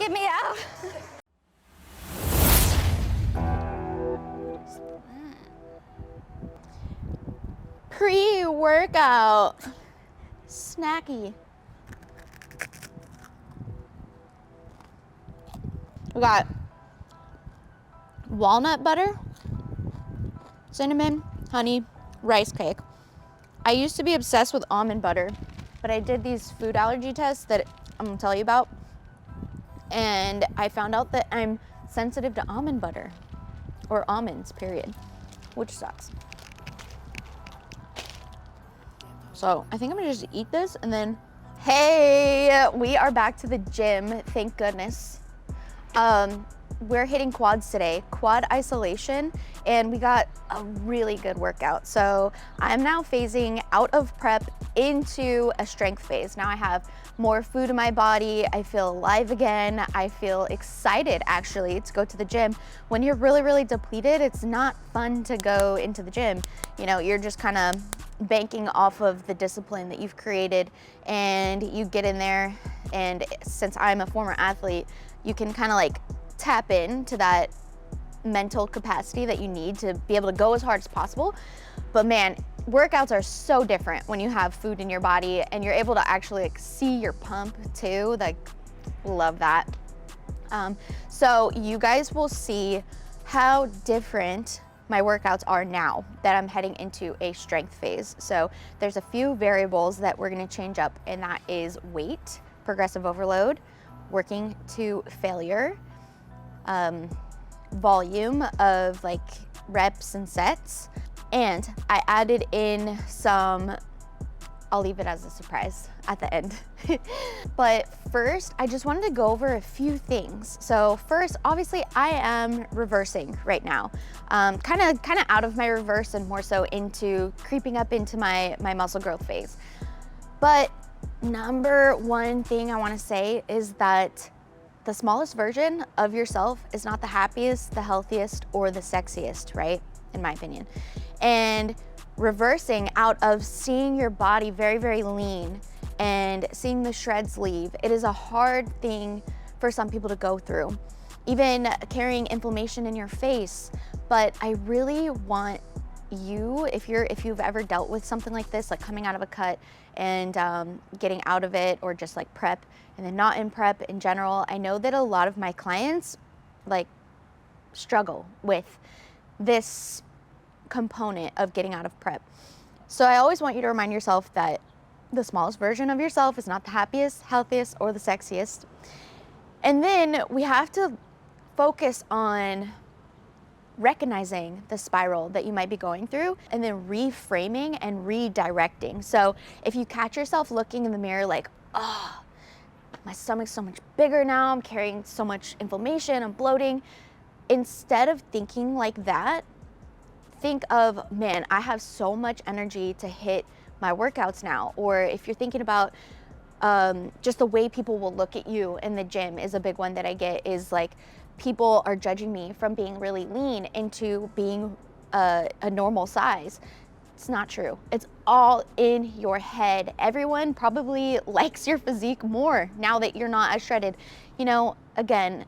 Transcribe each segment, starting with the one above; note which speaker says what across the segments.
Speaker 1: Get me out. Pre-workout snacky. We got walnut butter, cinnamon, honey, rice cake. I used to be obsessed with almond butter, but I did these food allergy tests that I'm gonna tell you about, and I found out that I'm sensitive to almond butter, or almonds, period, which sucks. So I think I'm gonna just eat this and then, hey, we are back to the gym, thank goodness. We're hitting quads today, quad isolation, and we got a really good workout. So I'm now phasing out of prep into a strength phase. Now I have more food in my body. I feel alive again. I feel excited actually to go to the gym. When you're really, really depleted, it's not fun to go into the gym. You know, you're just kind of banking off of the discipline that you've created, and you get in there, and since I'm a former athlete, you can kind of like tap into that mental capacity that you need to be able to go as hard as possible. But man, workouts are so different when you have food in your body and you're able to actually like see your pump too. Like, love that. So you guys will see how different my workouts are now that I'm heading into a strength phase. So there's a few variables that we're gonna change up, and that is weight, progressive overload, working to failure, volume of like reps and sets, and I added in some, I'll leave it as a surprise at the end. But first, I just wanted to go over a few things. So first, obviously I am reversing right now, kind of out of my reverse and more so into creeping up into my muscle growth phase. But number one thing I want to say is that the smallest version of yourself is not the happiest, the healthiest, or the sexiest, right? In my opinion. And reversing out of seeing your body very, very lean and seeing the shreds leave, it is a hard thing for some people to go through. Even carrying inflammation in your face. But I really want you, if you've ever dealt with something like this, like coming out of a cut and getting out of it, or just like prep and then not in prep in general, I know that a lot of my clients like struggle with this component of getting out of prep. So I always want you to remind yourself that the smallest version of yourself is not the happiest, healthiest, or the sexiest. And then we have to focus on recognizing the spiral that you might be going through, and then reframing and redirecting. So if you catch yourself looking in the mirror like, oh, my stomach's so much bigger now, I'm carrying so much inflammation, I'm bloating, instead of thinking like that, think of, man, I have so much energy to hit my workouts now. Or if you're thinking about just the way people will look at you in the gym is a big one that I get, is like, people are judging me from being really lean into being a normal size. It's not true. It's all in your head. Everyone probably likes your physique more now that you're not as shredded. You know, again,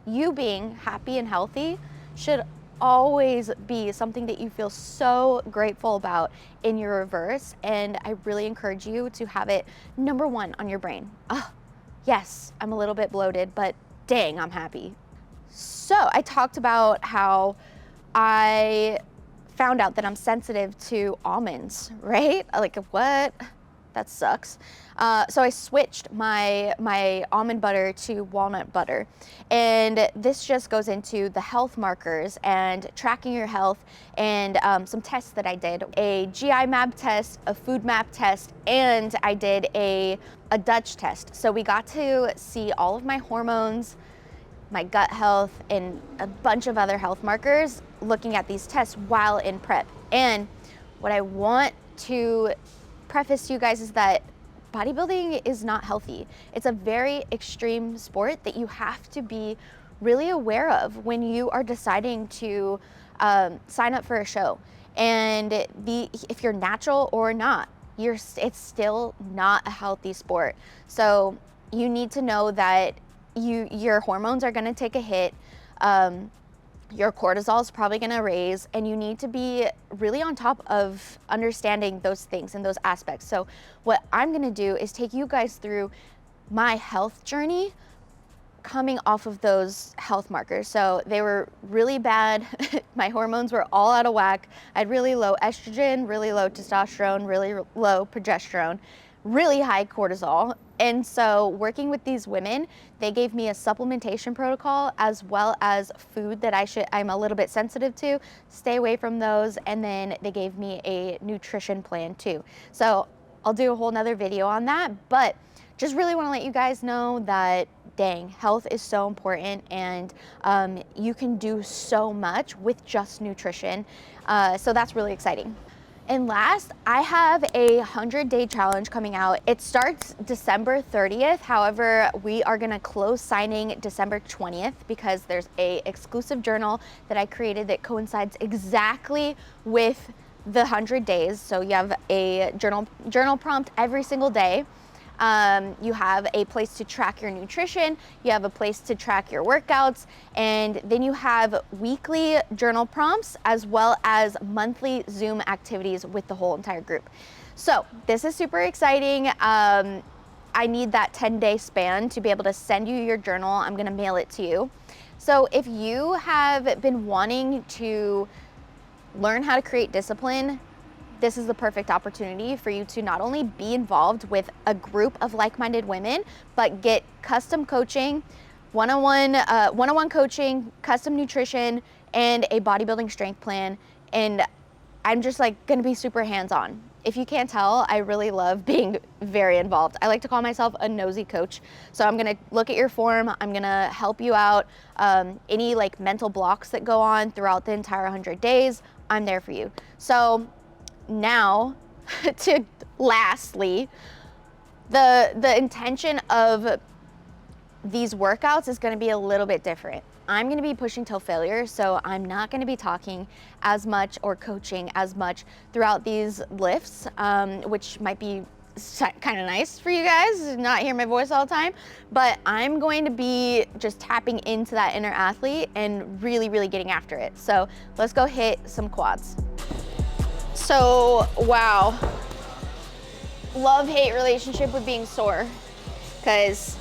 Speaker 1: you being happy and healthy should always be something that you feel so grateful about in your reverse. And I really encourage you to have it number one on your brain. Oh, yes, I'm a little bit bloated, but dang, I'm happy. So I talked about how I found out that I'm sensitive to almonds, right? Like, what? That sucks. So I switched my almond butter to walnut butter. And this just goes into the health markers and tracking your health, and some tests that I did. A GI map test, a food map test, and I did a Dutch test. So we got to see all of my hormones, my gut health, and a bunch of other health markers looking at these tests while in prep. And what I want to preface to you guys is that bodybuilding is not healthy. It's a very extreme sport that you have to be really aware of when you are deciding to sign up for a show. And if you're natural or not, it's still not a healthy sport. So you need to know that your hormones are gonna take a hit. Your cortisol is probably gonna raise, and you need to be really on top of understanding those things and those aspects. So what I'm gonna do is take you guys through my health journey coming off of those health markers. So they were really bad. My hormones were all out of whack. I had really low estrogen, really low testosterone, really low progesterone, really high cortisol. And so working with these women, they gave me a supplementation protocol as well as food that I'm a little bit sensitive to, stay away from those. And then they gave me a nutrition plan too. So I'll do a whole nother video on that, but just really want to let you guys know that, dang, health is so important, and you can do so much with just nutrition. So that's really exciting. And last, I have a 100-day challenge coming out. It starts December 30th. However, we are gonna close signing December 20th because there's a exclusive journal that I created that coincides exactly with the 100 days. So you have a journal prompt every single day. You have a place to track your nutrition, you have a place to track your workouts, and then you have weekly journal prompts as well as monthly Zoom activities with the whole entire group. So this is super exciting. I need that 10-day span to be able to send you your journal. I'm gonna mail it to you. So if you have been wanting to learn how to create discipline, this is the perfect opportunity for you to not only be involved with a group of like-minded women, but get custom coaching, one-on-one coaching, custom nutrition, and a bodybuilding strength plan. And I'm just like gonna be super hands-on. If you can't tell, I really love being very involved. I like to call myself a nosy coach. So I'm gonna look at your form, I'm gonna help you out. Any like mental blocks that go on throughout the entire 100 days, I'm there for you. So now, lastly, the intention of these workouts is gonna be a little bit different. I'm gonna be pushing till failure, so I'm not gonna be talking as much or coaching as much throughout these lifts, which might be kind of nice for you guys, not hear my voice all the time, but I'm going to be just tapping into that inner athlete and really, really getting after it. So let's go hit some quads. So, wow, love-hate relationship with being sore, because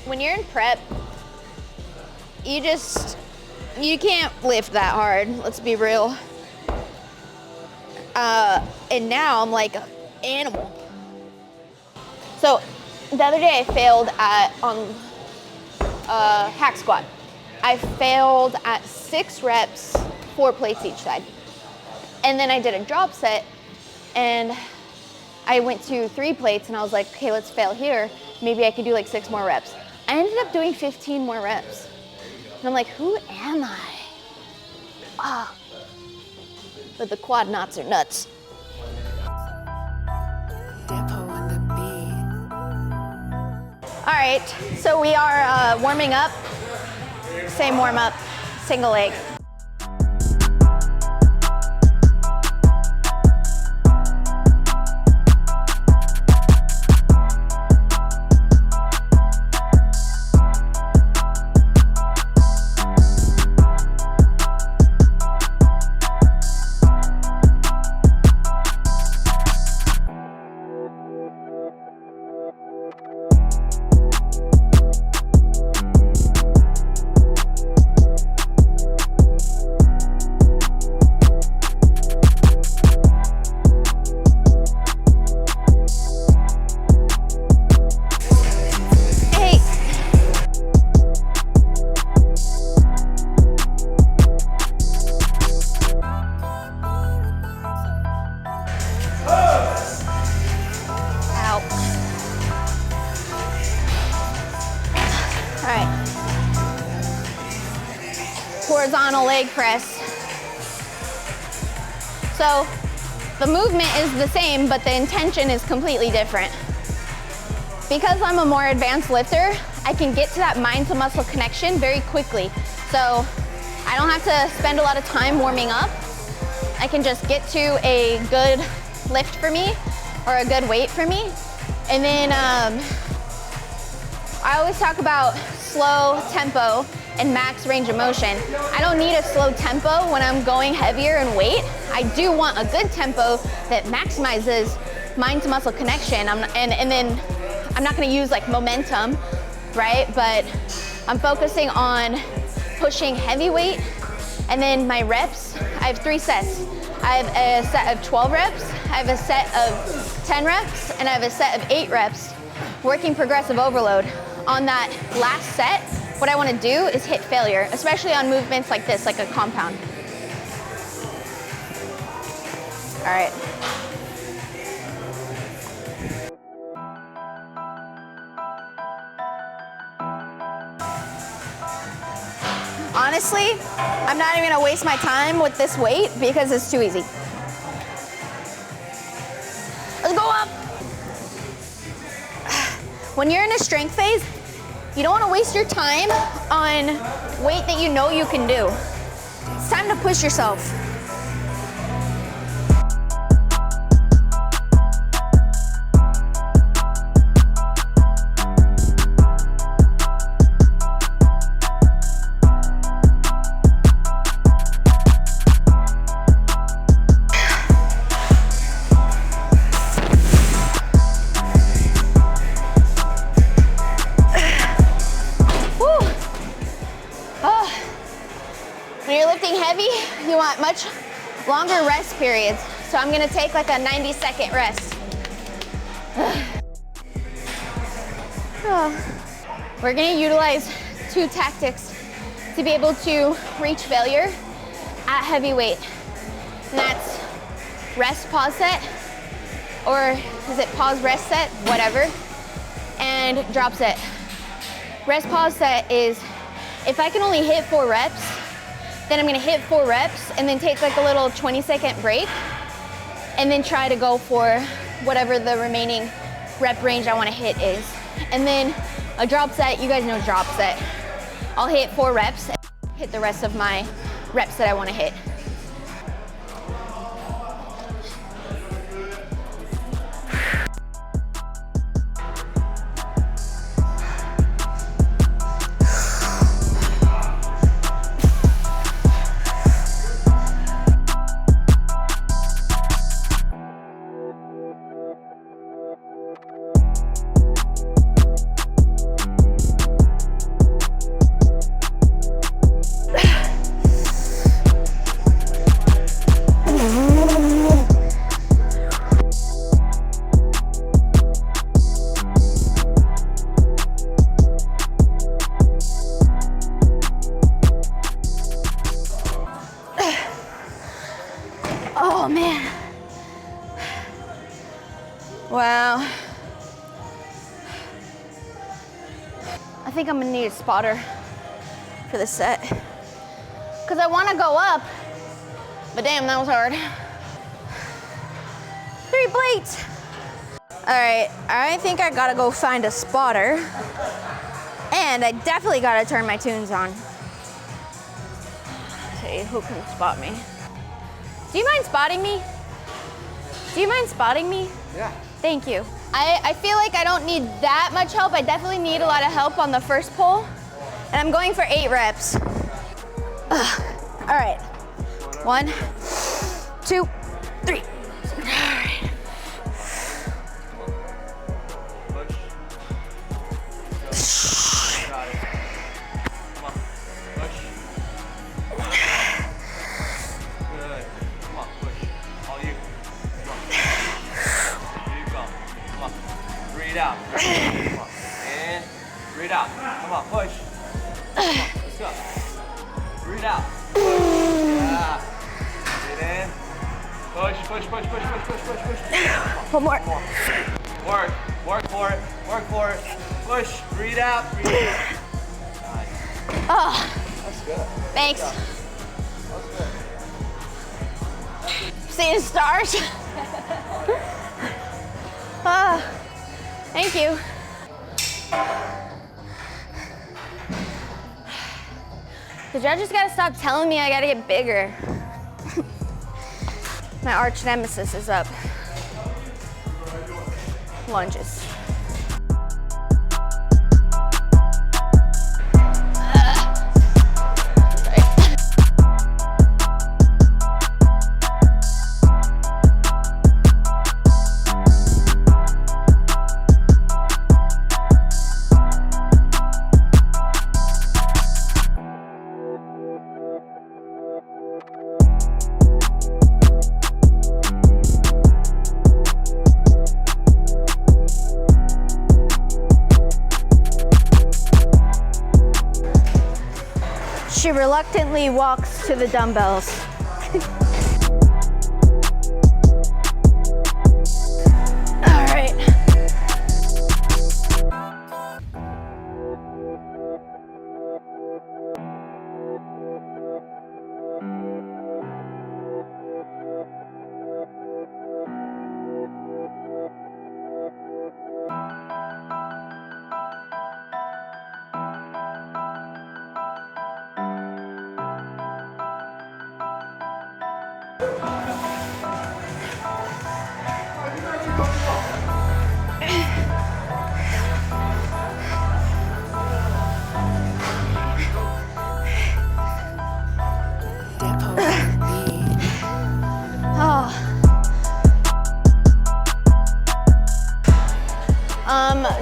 Speaker 1: when you're in prep, you can't lift that hard, let's be real. And now I'm like an animal. So the other day I failed on hack squat. I failed at 6 reps, 4 plates each side. And then I did a drop set and I went to 3 plates and I was like, okay, let's fail here. Maybe I could do like 6 more reps. I ended up doing 15 more reps. And I'm like, who am I? Ah, but the quad knots are nuts. All right, so we are warming up. Same warm up, single leg. Horizontal leg press. So the movement is the same, but the intention is completely different. Because I'm a more advanced lifter, I can get to that mind to muscle connection very quickly. So I don't have to spend a lot of time warming up. I can just get to a good lift for me or a good weight for me. And then I always talk about slow tempo and max range of motion. I don't need a slow tempo when I'm going heavier in weight. I do want a good tempo that maximizes mind to muscle connection. And then I'm not gonna use like momentum, right? But I'm focusing on pushing heavy weight. And then my reps, I have 3 sets. I have a set of 12 reps, I have a set of 10 reps, and I have a set of 8 reps, working progressive overload. On that last set, what I wanna do is hit failure, especially on movements like this, like a compound. All right. Honestly, I'm not even gonna waste my time with this weight because it's too easy. Let's go up. When you're in a strength phase, you don't wanna waste your time on weight that you know you can do. It's time to push yourself. When you're lifting heavy, you want much longer rest periods. So I'm gonna take like a 90-second rest. We're gonna utilize 2 tactics to be able to reach failure at heavy weight. And that's rest, pause set, or is it pause, rest set, whatever, and drop set. Rest, pause set is, if I can only hit 4 reps, then I'm gonna hit 4 reps and then take like a little 20-second break and then try to go for whatever the remaining rep range I wanna hit is. And then a drop set, you guys know drop set. I'll hit 4 reps and hit the rest of my reps that I wanna hit. Oh man. Wow. I think I'm gonna need a spotter for this set. Cause I wanna go up, but damn, that was hard. 3 plates. All right, I think I gotta go find a spotter. And I definitely gotta turn my tunes on. Let's see who can spot me. Do you mind spotting me? Do you mind spotting me?
Speaker 2: Yeah.
Speaker 1: Thank you. I feel like I don't need that much help. I definitely need a lot of help on the first pull. And I'm going for 8 reps. All right. 1, 2, 3. All right.
Speaker 2: Breathe out. Come on. And breathe out. Come on, push. Come on, let's go. Breathe out. Yeah. Breathe in. Push, push, push, push, push, push, push, push.
Speaker 1: One more.
Speaker 2: Come on. Work. Work for it. Work for it. Push. Breathe out. Breathe in. Nice.
Speaker 1: Oh.
Speaker 2: That's good.
Speaker 1: Thanks.
Speaker 2: That's good.
Speaker 1: Seeing stars. Thank you. Cause y'all just gotta stop telling me I gotta get bigger. My arch nemesis is up. Lunges. She reluctantly walks to the dumbbells. All right.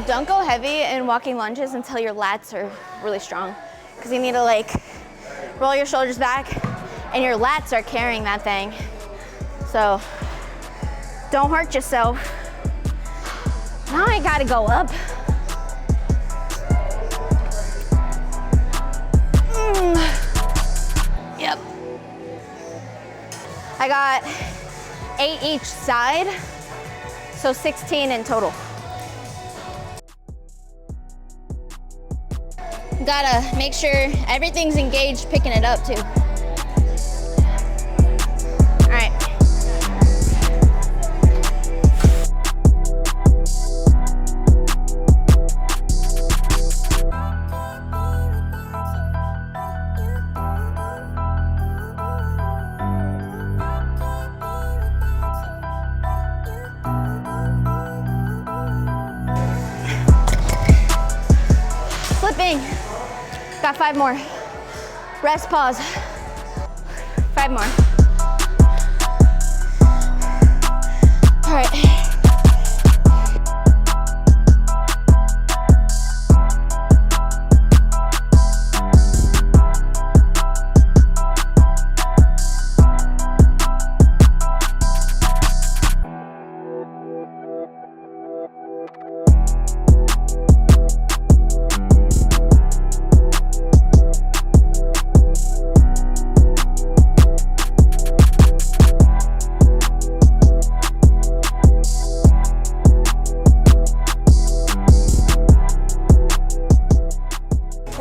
Speaker 1: Don't go heavy in walking lunges until your lats are really strong, because you need to like roll your shoulders back and your lats are carrying that thing. So don't hurt yourself. Now I gotta go up. Yep. I got 8 each side, so 16 in total. Gotta make sure everything's engaged, picking it up too. All right. Flipping. Got 5 more. Rest, pause. 5 more. All right.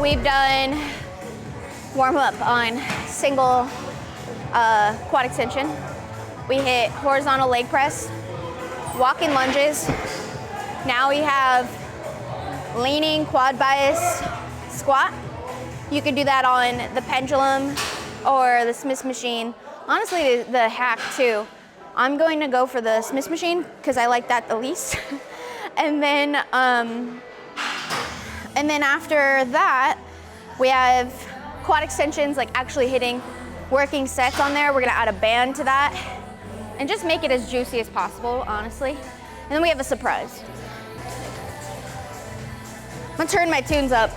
Speaker 1: We've done warm up on single quad extension. We hit horizontal leg press, walking lunges. Now we have leaning quad bias squat. You could do that on the pendulum or the Smith machine. Honestly, the hack too. I'm going to go for the Smith machine because I like that the least. And then after that, we have quad extensions, like actually hitting working sets on there. We're gonna add a band to that and just make it as juicy as possible, honestly. And then we have a surprise. I'm gonna turn my tunes up.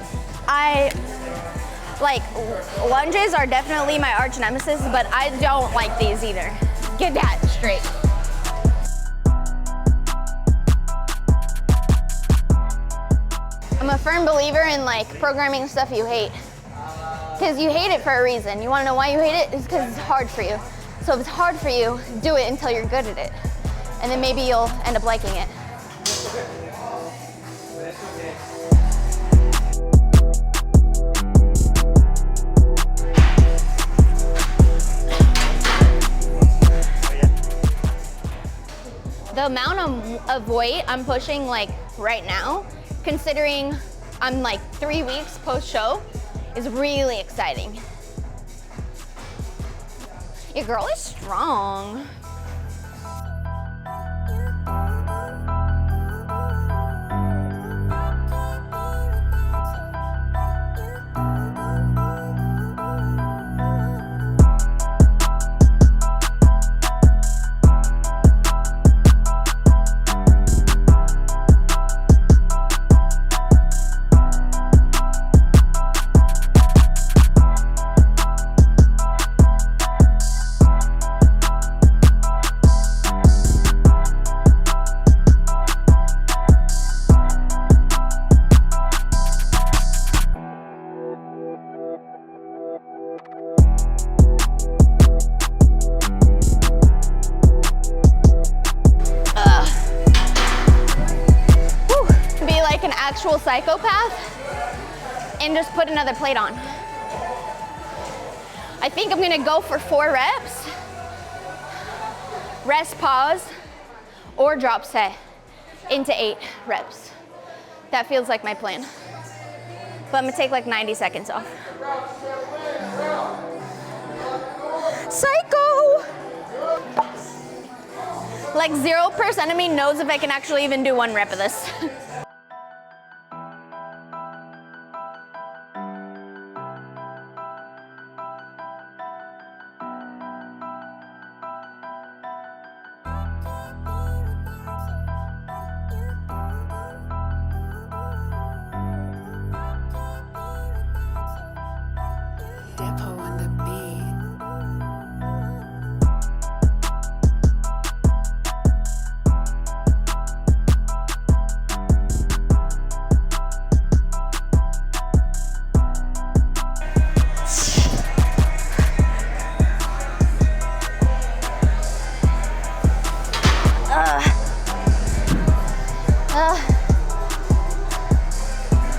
Speaker 1: Lunges are definitely my arch nemesis, but I don't like these either. Get that straight. I'm a firm believer in like programming stuff you hate. Because you hate it for a reason. You wanna know why you hate it? It's because it's hard for you. So if it's hard for you, do it until you're good at it. And then maybe you'll end up liking it. The amount of weight I'm pushing like right now, considering I'm like 3 weeks post-show, is really exciting. Your girl is strong. psychopath and just put another plate on. I think I'm gonna go for 4 reps, rest, pause, or drop set into 8 reps. That feels like my plan. But I'm gonna take like 90 seconds off. Psycho! Like 0% of me knows if I can actually even do 1 rep of this.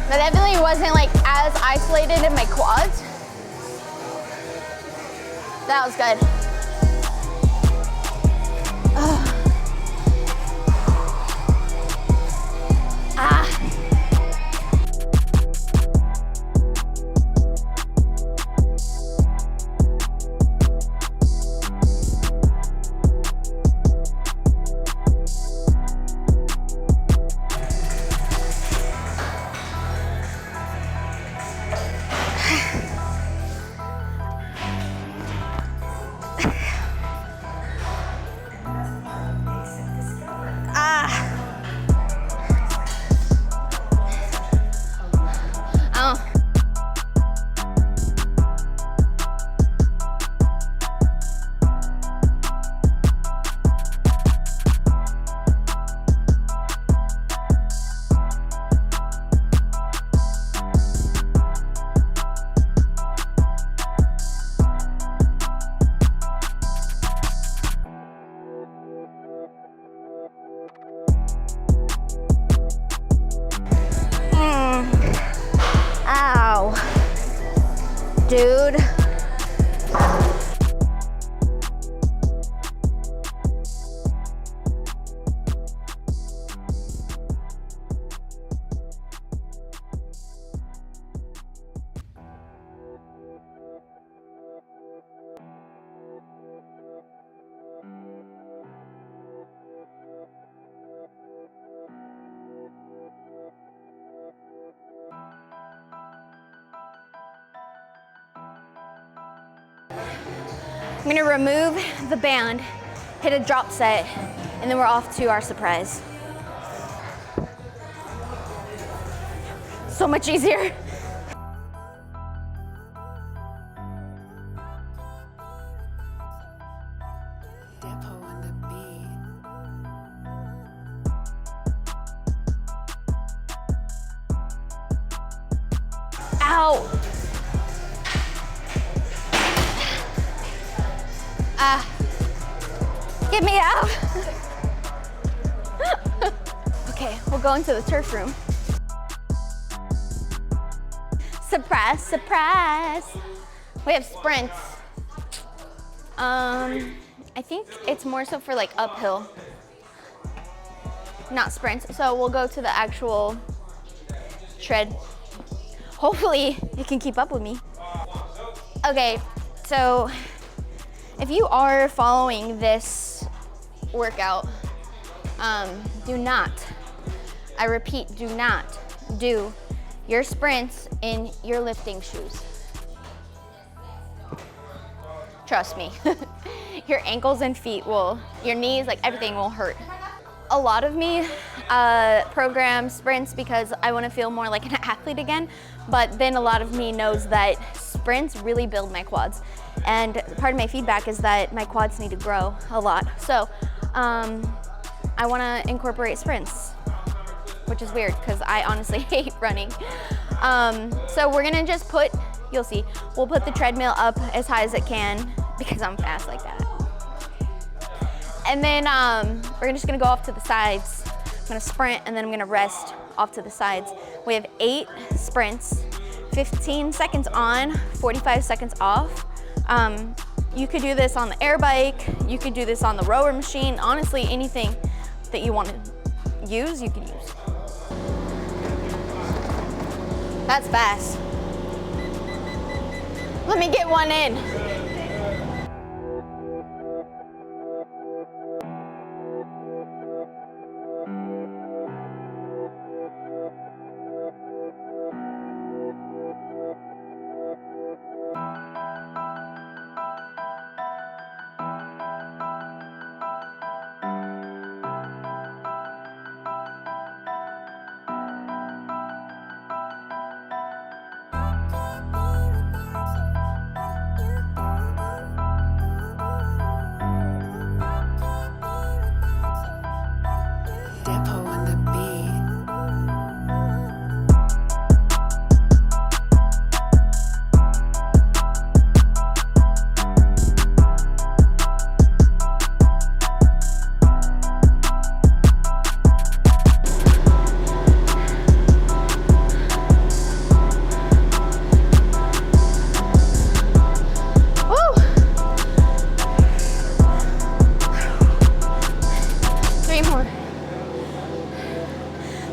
Speaker 1: That definitely wasn't like as isolated in my quads. That was good. Ow. Dude. I'm gonna remove the band, hit a drop set, and then we're off to our surprise. So much easier. Ow. Get me out. Okay, we'll go into the turf room. Surprise, surprise. We have sprints. I think it's more so for like uphill, not sprints. So we'll go to the actual tread. Hopefully it can keep up with me. Okay, so if you are following this workout, do not, I repeat, do not do your sprints in your lifting shoes. Trust me, your ankles and feet will, your knees, like everything will hurt. A lot of me program sprints because I want to feel more like an athlete again, but then a lot of me knows that sprints really build my quads. And part of my feedback is that my quads need to grow a lot. So I want to incorporate sprints, which is weird because I honestly hate running. So we're gonna just put, you'll see, we'll put the treadmill up as high as it can because I'm fast like that. And then we're just gonna go off to the sides. I'm gonna sprint and then I'm gonna rest off to the sides. We have 8 sprints, 15 seconds on, 45 seconds off. You could do this on the air bike, you could do this on the rower machine. Honestly, anything that you want to use, you can use. That's fast. Let me get one in.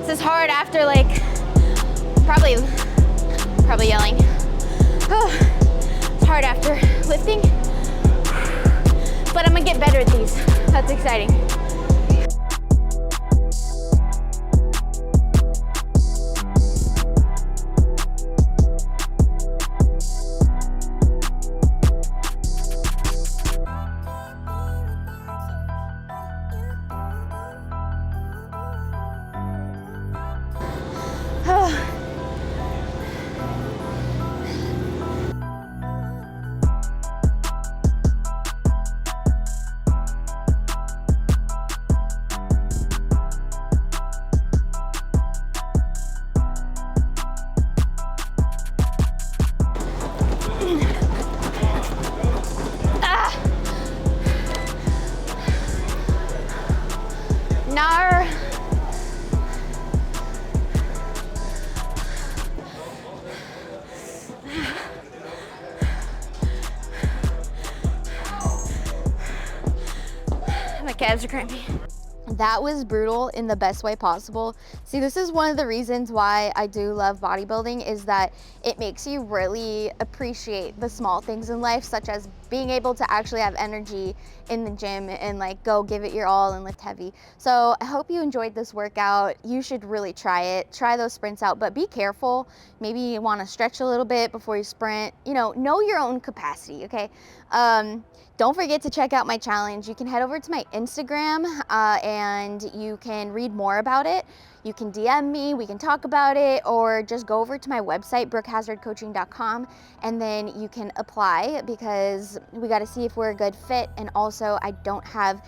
Speaker 1: This is hard after like, probably yelling. It's hard after lifting, but I'm gonna get better at these. That's exciting. Nar. My calves are cramping. That was brutal in the best way possible. See, this is one of the reasons why I do love bodybuilding, is that it makes you really appreciate the small things in life, such as being able to actually have energy in the gym and like go give it your all and lift heavy. So I hope you enjoyed this workout. You should really try it. Try those sprints out, but be careful. Maybe you want to stretch a little bit before you sprint. You know your own capacity, okay? Don't forget to check out my challenge. You can head over to my Instagram and you can read more about it. You can DM me, we can talk about it, or just go over to my website, brookehazardcoaching.com, and then you can apply, because we got to see if we're a good fit. And also, I don't have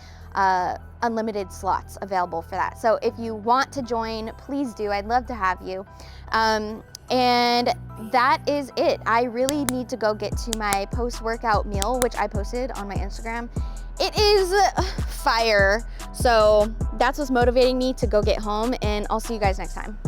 Speaker 1: unlimited slots available for that. So if you want to join, please do. I'd love to have you. And that is it. I really need to go get to my post-workout meal, which I posted on my Instagram. It is fire. So that's what's motivating me to go get home, and I'll see you guys next time.